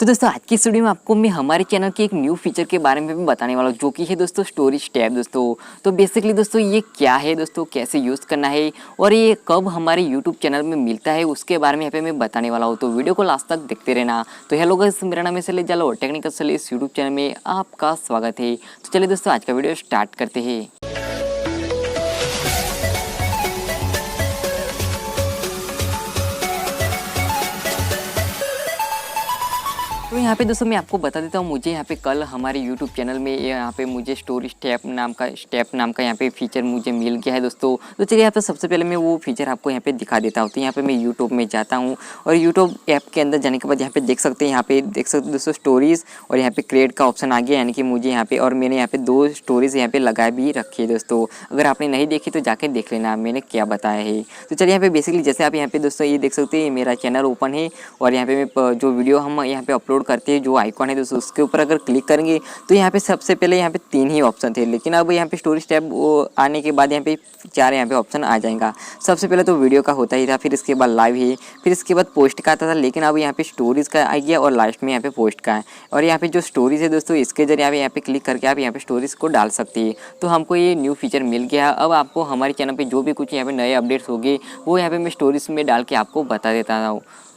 तो दोस्तों आज की इस वीडियो में आपको मैं हमारे चैनल के एक न्यू फीचर के बारे में भी बताने वाला हूँ, जो कि है दोस्तों स्टोरेज टैब। दोस्तों तो बेसिकली दोस्तों ये क्या है, दोस्तों कैसे यूज़ करना है और ये कब हमारे YouTube चैनल में मिलता है उसके बारे में यहाँ पे मैं बताने वाला हूँ। तो वीडियो को लास्ट तक देखते रहना। तो हेलो गाइस, मेरा नाम है शैलेश ज़ाला और टेक्निकल शैलेश यूट्यूब चैनल में आपका स्वागत है। तो चलिए दोस्तों आज का वीडियो स्टार्ट करते हैं। तो यहाँ पे दोस्तों मैं आपको बता देता हूँ, मुझे यहाँ पे कल हमारे YouTube चैनल में यहाँ पे मुझे स्टोरेज टैब नाम का यहाँ पे फीचर मुझे मिल गया है दोस्तों। तो चलिए यहाँ पे सबसे पहले मैं वो फीचर आपको यहाँ पे दिखा देता हूँ। तो यहाँ पे मैं YouTube में जाता हूँ और YouTube ऐप के अंदर जाने के बाद यहाँ पे देख सकते हैं दोस्तों स्टोरीज और यहाँ पे क्रिएट का ऑप्शन आ गया, यानी कि मुझे यहाँ पे और मैंने यहाँ पे 2 स्टोरीज यहाँ पे लगाए भी रखी है दोस्तों। अगर आपने नहीं देखी तो जाके देख लेना मैंने क्या बताया है। तो चलिए यहाँ पे बेसिकली जैसे आप यहाँ पे दोस्तों ये देख सकते हैं मेरा चैनल ओपन है और यहाँ पे मैं जो वीडियो हम यहाँ पे अपलोड करते हैं जो आइकॉन है दोस्तों उसके ऊपर अगर क्लिक करेंगे तो यहाँ पे सबसे पहले यहाँ पे 3 ही ऑप्शन थे, लेकिन अब यहाँ पे स्टोरेज टैब आने के बाद यहाँ पे 4 यहाँ पे ऑप्शन आ जाएगा। सबसे पहले तो वीडियो का होता ही था, फिर इसके बाद लाइव है, फिर इसके बाद पोस्ट का आता था, लेकिन अब यहाँ पे स्टोरेज का आ गया और लास्ट में यहाँ पे पोस्ट का है। और यहाँ पे जो स्टोरेज है दोस्तों इसके जरिए आप यहाँ पे क्लिक करके आप यहाँ पे स्टोरेज को डाल सकते हैं। तो हमको ये न्यू फीचर मिल गया। अब आपको हमारे चैनल पे जो भी कुछ यहाँ पे नए अपडेट्स होंगे वो यहाँ पे मैं स्टोरेज में डाल के आपको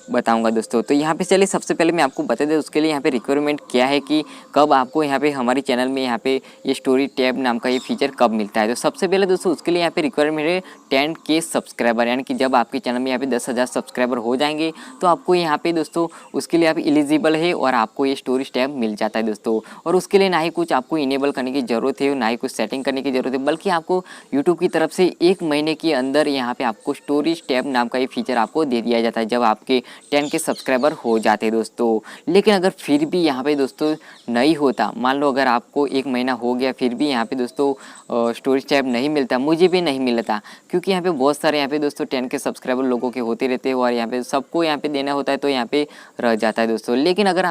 बताऊंगा दोस्तों। तो यहाँ पे चलिए सबसे पहले मैं आपको बता दें उसके लिए यहाँ पे रिक्वायरमेंट क्या है कि कब आपको यहाँ पे हमारे चैनल में यहाँ पे ये स्टोरी टैब नाम का ये फीचर कब मिलता है। तो सबसे पहले दोस्तों उसके लिए यहाँ पे रिक्वायरमेंट है 10K सब्सक्राइबर, यानी कि जब आपके चैनल में यहाँ पे 10,000 सब्सक्राइबर हो जाएंगे तो आपको यहाँ पे दोस्तों उसके लिए आप एलिजिबल है और आपको ये स्टोरेज टैब मिल जाता है दोस्तों। और उसके लिए ना ही कुछ आपको इनेबल करने की ज़रूरत है, ना ही कुछ सेटिंग करने की ज़रूरत है, बल्कि आपको यूट्यूब की तरफ से 1 महीने के अंदर यहाँ पे आपको स्टोरेज टैब नाम का ये फीचर आपको दे दिया जाता है जब आपके 10K सब्सक्राइबर हो जाते दोस्तों। लेकिन अगर फिर भी यहाँ पे दोस्तों नहीं होता, मान लो अगर आपको 1 महीना हो गया फिर भी यहाँ पे दोस्तों स्टोरेज टैब नहीं मिलता, मुझे भी नहीं मिलता, क्योंकि यहाँ पे बहुत सारे यहाँ पे दोस्तों 10K सब्सक्राइबर लोगों के होते रहते हैं और यहाँ पे सबको यहाँ पे देना होता है तो यहाँ पे रह जाता है दोस्तों। लेकिन अगर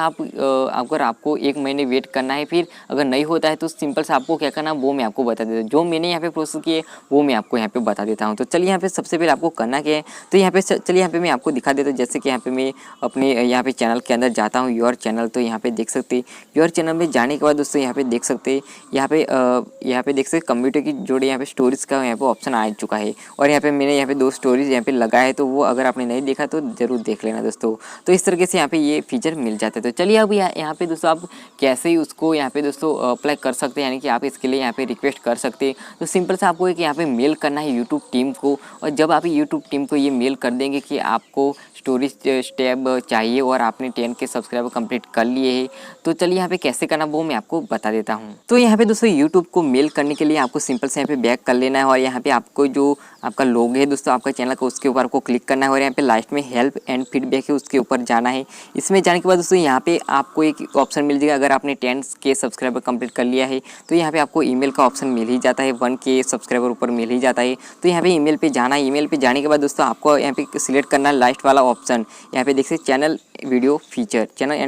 आपको 1 महीने वेट करना है, फिर अगर नहीं होता है तो सिंपल से आपको क्या करना वो मैं आपको बता देता हूँ। जो मैंने यहाँ पे प्रोसेस किए वो मैं आपको यहाँ पे बता देता हूँ। तो चलिए यहाँ पे सबसे पहले आपको करना क्या है, तो यहाँ पे चलिए यहाँ पे मैं आपको दिखा देता हूँ। जैसे कि यहाँ पे मैं अपने यहाँ पे चैनल के अंदर जाता हूँ, योर चैनल। तो यहाँ पे देख सकते योर चैनल में जाने के बाद दोस्तों यहाँ पे देख सकते यहाँ पे देख सकते कंप्यूटर की जोड़े यहाँ पे स्टोरेज का यहाँ पे ऑप्शन आ चुका है और यहाँ पे मैंने यहाँ पे 2 स्टोरेज यहाँ पे लगाया है, तो वो अगर आपने नहीं देखा तो ज़रूर देख लेना दोस्तों। तो इस तरीके से यहाँ पे ये फीचर मिल जाता है। तो चलिए अब यहाँ पे दोस्तों आप कैसे ही उसको यहाँ पे दोस्तों अप्लाई कर सकते हैं, यानी कि आप इसके लिए यहाँ पे रिक्वेस्ट कर सकते हैं। तो सिंपल से आपको एक यहाँ पे मेल करना है यूट्यूब टीम को, और जब आप यूट्यूब टीम को ये मेल कर देंगे कि आपको स्टोरेज टैब चाहिए और आपने 10K सब्सक्राइबर कंप्लीट कर लिए हैं, तो चलिए यहाँ पे कैसे करना वो मैं आपको बता देता हूँ। तो यहाँ पे दोस्तों यूट्यूब को मेल करने के लिए आपको सिंपल से यहाँ पे बैक कर लेना है और यहाँ पे आपको जो आपका लोगो है दोस्तों आपका चैनल का उसके ऊपर आपको क्लिक करना है और यहाँ पे लास्ट में हेल्प एंड फीडबैक है उसके ऊपर जाना है। इसमें जाने के बाद दोस्तों यहाँ पे आपको एक ऑप्शन मिल जाएगा, अगर आपने 10K सब्सक्राइबर कंप्लीट कर लिया है तो यहाँ पे आपको ईमेल का ऑप्शन मिल ही जाता है, 1K सब्सक्राइबर ऊपर मिल ही जाता है। तो यहाँ पे ईमेल पे जाना है। ईमेल पे जाने के बाद दोस्तों आपको यहाँ पे सिलेक्ट करना है लास्ट वाला ऑप्शन, यहाँ पे देख सकते चैनल एंड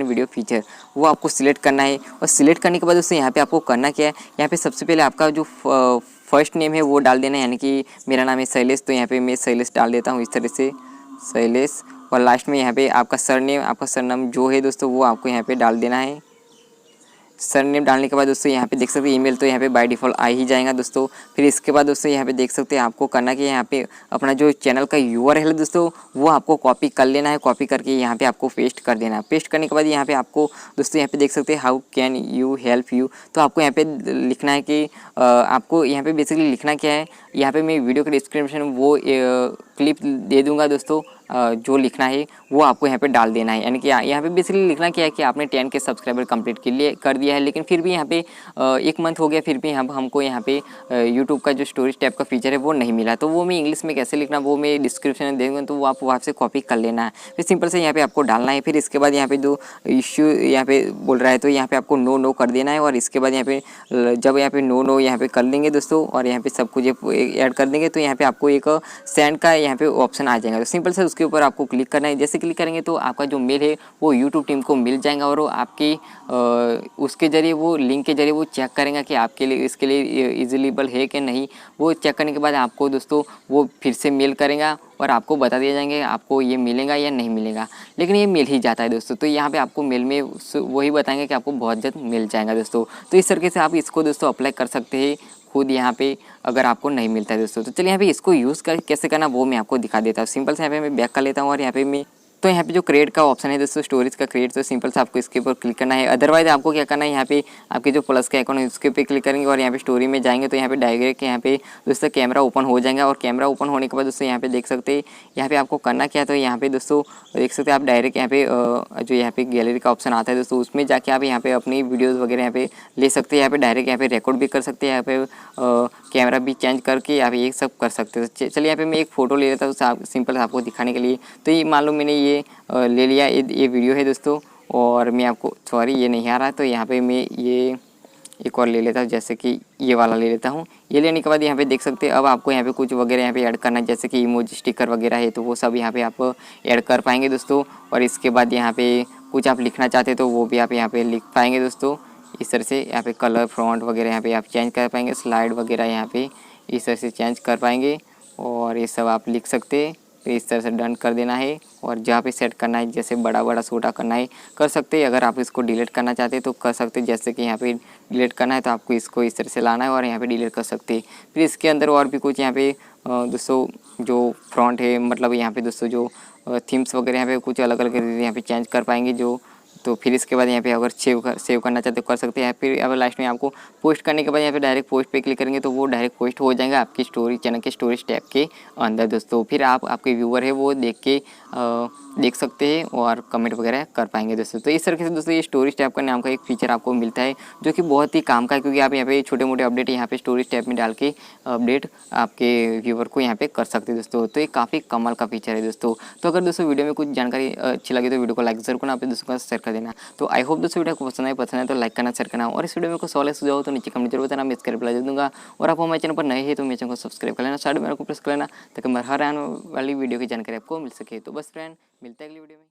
वीडियो फीचर, वो आपको सिलेक्ट करना है। और सिलेक्ट करने के बाद दोस्तों यहाँ पे आपको करना क्या है, यहाँ पे सबसे पहले आपका जो फर्स्ट नेम है वो डाल देना है, यानी कि मेरा नाम है शैलेश, तो यहाँ पे मैं शैलेश डाल देता हूँ इस तरह से शैलेश। और लास्ट में यहाँ पे आपका सरनेम जो है दोस्तों वो आपको यहाँ पे डाल देना है। सरनेम डालने के बाद दोस्तों यहाँ पे देख सकते हैं ईमेल तो यहाँ पे बाय डिफ़ॉल्ट आ ही जाएगा दोस्तों। फिर इसके बाद दोस्तों यहाँ पे देख सकते हैं आपको करना कि यहाँ पे अपना जो चैनल का यूआरएल है दोस्तों वो आपको कॉपी कर लेना है। कॉपी करके यहाँ पे आपको पेस्ट कर देना है। पेस्ट करने के बाद यहाँ पे आपको दोस्तों यहाँ पे देख सकते हैं how can you help you, तो आपको यहाँ पे लिखना है कि आपको यहाँ पे बेसिकली लिखना क्या है, यहाँ पे मैं वीडियो के डिस्क्रिप्शन में वो क्लिप दे दूँगा दोस्तों, जो लिखना है वो आपको यहाँ पे डाल देना है। यानी कि यहाँ पे बेसिकली लिखना क्या है कि आपने 10K सब्सक्राइबर कंप्लीट कर दिया है, लेकिन फिर भी यहाँ पे 1 मंथ हो गया, फिर भी हमको यहाँ पे यूट्यूब का जो स्टोरेज टैब का फीचर है वो नहीं मिला। तो वो मैं इंग्लिश में कैसे लिखना वो मैं डिस्क्रिप्शन में देंगे, तो वो आप वहाँ से कॉपी कर लेना है। फिर सिंपल से यहाँ पे आपको डालना है। फिर इसके बाद यहाँ पे जो इश्यू यहाँ पे बोल रहा है तो यहाँ पे आपको नो कर देना है। और इसके बाद यहाँ पे जब यहाँ पे नो यहाँ पे कर लेंगे दोस्तों और यहाँ पे सब कुछ ऐड कर देंगे तो यहाँ पे आपको एक सेंड का यहाँ पे ऑप्शन आ जाएगा। तो सिंपल से उसके ऊपर आपको क्लिक करना है। जैसे क्लिक करेंगे तो आपका जो मेल है वो यूट्यूब टीम को मिल जाएगा और वो आपकी उसके ज़रिए वो लिंक के ज़रिए वो चेक करेंगे कि आपके लिए इसके लिए इजिलेबल है कि नहीं। वो चेक करने के बाद आपको दोस्तों वो फिर से मेल करेगा और आपको बता दिया जाएंगे आपको ये मिलेगा या नहीं मिलेगा। लेकिन ये मिल ही जाता है दोस्तों। तो यहाँ पे आपको मेल में वही बताएंगे कि आपको बहुत जल्द मिल जाएगा दोस्तों। तो इस तरीके से आप इसको दोस्तों अप्लाई कर सकते हैं खुद यहाँ पे अगर आपको नहीं मिलता है दोस्तों। तो चलिए यहाँ पे इसको यूज़ कर कैसे करना वो मैं आपको दिखा देता हूँ। सिंपल से यहाँ पे मैं बैक कर लेता हूँ और यहाँ पे मैं तो यहाँ पे जो क्रिएट का ऑप्शन है दोस्तों, स्टोरेज का क्रिएट, तो सिंपल से आपको इसके ऊपर क्लिक करना है। अदरवाइज आपको क्या करना है, यहाँ पे आपके जो प्लस का आइकन है उसके ऊपर क्लिक करेंगे और यहाँ पे स्टोरी में जाएंगे तो यहाँ पे डायरेक्ट यहाँ पे दोस्तों कैमरा ओपन हो जाएगा। और कैमरा ओपन होने के बाद दोस्तों यहाँ पे देख सकते हैं यहाँ पे आपको करना क्या है। तो यहाँ पे दोस्तों देख सकते हैं आप डायरेक्ट यहाँ पे जो यहाँ पे गैलरी का ऑप्शन आता है दोस्तों, उसमें जाके आप यहाँ पे अपनी वीडियोज़ वगैरह यहाँ पे ले सकते हैं। यहाँ पे डायरेक्ट यहाँ पे रिकॉर्ड भी कर सकते हैं, यहाँ पे कैमरा भी चेंज करके यहाँ पे ये सब कर सकते हैं। चलिए यहाँ पे मैं एक फ़ोटो ले लेता हूँ सिंपल आपको दिखाने के लिए। तो ये मान लो मैंने ये ले लिया, ये वीडियो है दोस्तों और मैं आपको सॉरी ये नहीं आ रहा, तो यहाँ पे मैं ये एक और ले लेता हूँ, जैसे कि ये वाला ले लेता हूँ। ये लेने के बाद यहाँ पे देख सकते हैं अब आपको यहाँ पे कुछ वगैरह यहाँ पे ऐड करना है, जैसे कि इमोजी स्टिकर वगैरह है तो वो सब यहाँ पे आप ऐड कर पाएंगे दोस्तों। और इसके बाद यहाँ पे कुछ आप लिखना चाहते तो वो भी आप यहाँ पे लिख पाएंगे दोस्तों। इस तरह से यहाँ पे कलर फ्रंट वगैरह यहाँ पे आप चेंज कर पाएंगे, स्लाइड वगैरह यहाँ पे इस तरह से चेंज कर पाएंगे और ये सब आप लिख सकते हैं। तो इस तरह से डन कर देना है और जहाँ पे सेट करना है जैसे बड़ा बड़ा छोटा करना है कर सकते हैं। अगर आप इसको डिलीट करना चाहते हैं तो कर सकते हैं, जैसे कि यहाँ पे डिलीट करना है तो आपको इसको इस तरह से लाना है और यहाँ पे डिलीट कर सकते हैं। फिर इसके अंदर और भी कुछ यहाँ पे दोस्तों जो फ्रंट है मतलब यहाँ पे दोस्तों जो थीम्स वगैरह यहाँ पे कुछ अलग अलग यहाँ पे चेंज कर पाएंगे जो। तो फिर इसके बाद यहाँ पे अगर सेव करना चाहते हो कर सकते हैं। फिर अब लास्ट में आपको पोस्ट करने के बाद यहाँ पे डायरेक्ट पोस्ट पे क्लिक करेंगे तो वो डायरेक्ट पोस्ट हो जाएगा आपकी स्टोरी चैनल के स्टोरेज टैब के अंदर दोस्तों। फिर आप आपके व्यूअर है वो देख सकते हैं और कमेंट वगैरह कर पाएंगे दोस्तों। तो इस तरीके से दोस्तों ये स्टोरेज टैब का नाम का एक फीचर आपको मिलता है जो कि बहुत ही काम का है, क्योंकि आप यहाँ पे छोटे मोटे अपडेट यहाँ पे स्टोरेज टैब में डाल के अपडेट आपके व्यूअर को यहाँ पे कर सकते हैं दोस्तों। तो ये काफ़ी कमाल का फीचर है दोस्तों। तो अगर दोस्तों वीडियो में कुछ जानकारी अच्छी लगी तो वीडियो को लाइक जरूर करना, अपने दोस्तों का शेयर कर देना। तो आई होप दोस्तों वीडियो को पसंद है तो लाइक करना, शेयर करना और इस वीडियो में कोई सवाल सुझाव तो नीचे कमेंट जरूर बताना, मैं इसका रिप्लाई दे दूँगा। और आप हमारे चैनल पर नए हैं तो मेरे चैनल को सब्सक्राइब कर लेना, साइड में को प्रेस कर लेना ताकि हर आने वाली वीडियो की जानकारी आपको मिल सके। तो बस फ्रेंड मिलता है अगली वीडियो में।